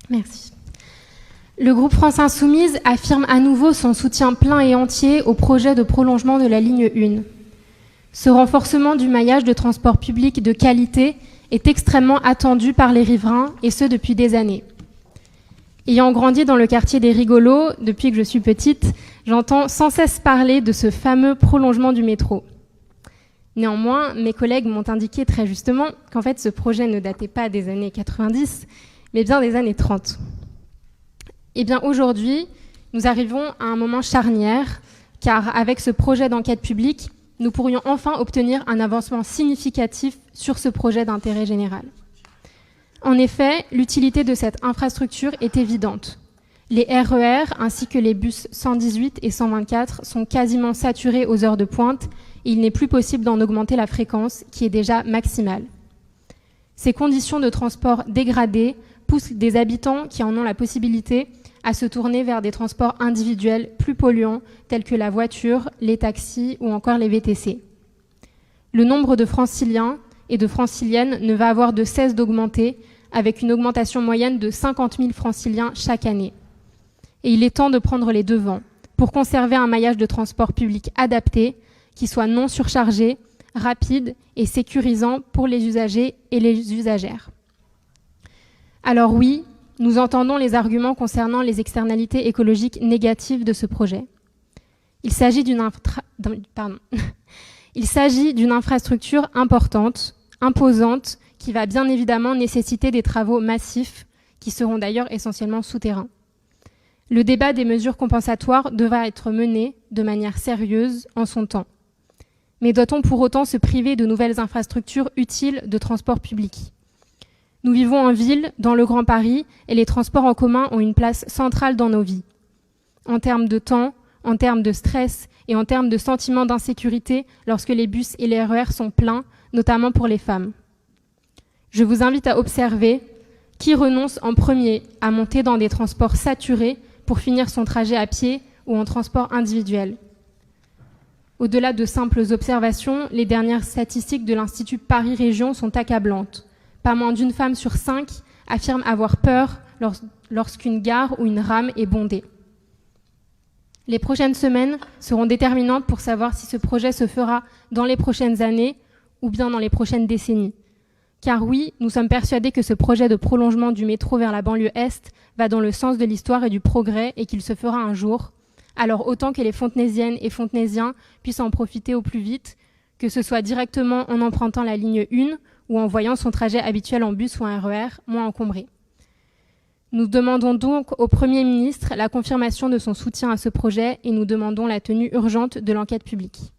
Merci. Le groupe France Insoumise affirme à nouveau son soutien plein et entier au projet de prolongement de la ligne 1. Ce renforcement du maillage de transport public de qualité est extrêmement attendu par les riverains, et ce depuis des années. Ayant grandi dans le quartier des Rigolos, depuis que je suis petite, j'entends sans cesse parler de ce fameux prolongement du métro. Néanmoins, mes collègues m'ont indiqué très justement qu'en fait ce projet ne datait pas des années 90, mais bien des années 30. Et bien aujourd'hui, nous arrivons à un moment charnière, car avec ce projet d'enquête publique, nous pourrions enfin obtenir un avancement significatif sur ce projet d'intérêt général. En effet, l'utilité de cette infrastructure est évidente. Les RER ainsi que les bus 118 et 124 sont quasiment saturés aux heures de pointe et il n'est plus possible d'en augmenter la fréquence qui est déjà maximale. Ces conditions de transport dégradées poussent des habitants qui en ont la possibilité à se tourner vers des transports individuels plus polluants tels que la voiture, les taxis ou encore les VTC. Le nombre de Franciliens et de Franciliennes ne va avoir de cesse d'augmenter, avec une augmentation moyenne de 50 000 Franciliens chaque année. Et il est temps de prendre les devants pour conserver un maillage de transport public adapté, qui soit non surchargé, rapide et sécurisant pour les usagers et les usagères. Alors oui, nous entendons les arguments concernant les externalités écologiques négatives de ce projet. Il s'agit d'une infrastructure importante, imposante, qui va bien évidemment nécessiter des travaux massifs, qui seront d'ailleurs essentiellement souterrains. Le débat des mesures compensatoires devra être mené de manière sérieuse en son temps. Mais doit-on pour autant se priver de nouvelles infrastructures utiles de transport public ? Nous vivons en ville, dans le Grand Paris, et les transports en commun ont une place centrale dans nos vies. En termes de temps, en termes de stress et en termes de sentiment d'insécurité lorsque les bus et les RER sont pleins, notamment pour les femmes. Je vous invite à observer qui renonce en premier à monter dans des transports saturés pour finir son trajet à pied ou en transport individuel. Au-delà de simples observations, les dernières statistiques de l'Institut Paris Région sont accablantes. Pas moins d'une femme sur 5 affirme avoir peur lorsqu'une gare ou une rame est bondée. Les prochaines semaines seront déterminantes pour savoir si ce projet se fera dans les prochaines années ou bien dans les prochaines décennies. Car oui, nous sommes persuadés que ce projet de prolongement du métro vers la banlieue Est va dans le sens de l'histoire et du progrès et qu'il se fera un jour. Alors autant que les Fontenaisiennes et Fontenaisiens puissent en profiter au plus vite, que ce soit directement en empruntant la ligne 1 ou en voyant son trajet habituel en bus ou en RER moins encombré. Nous demandons donc au Premier ministre la confirmation de son soutien à ce projet et nous demandons la tenue urgente de l'enquête publique.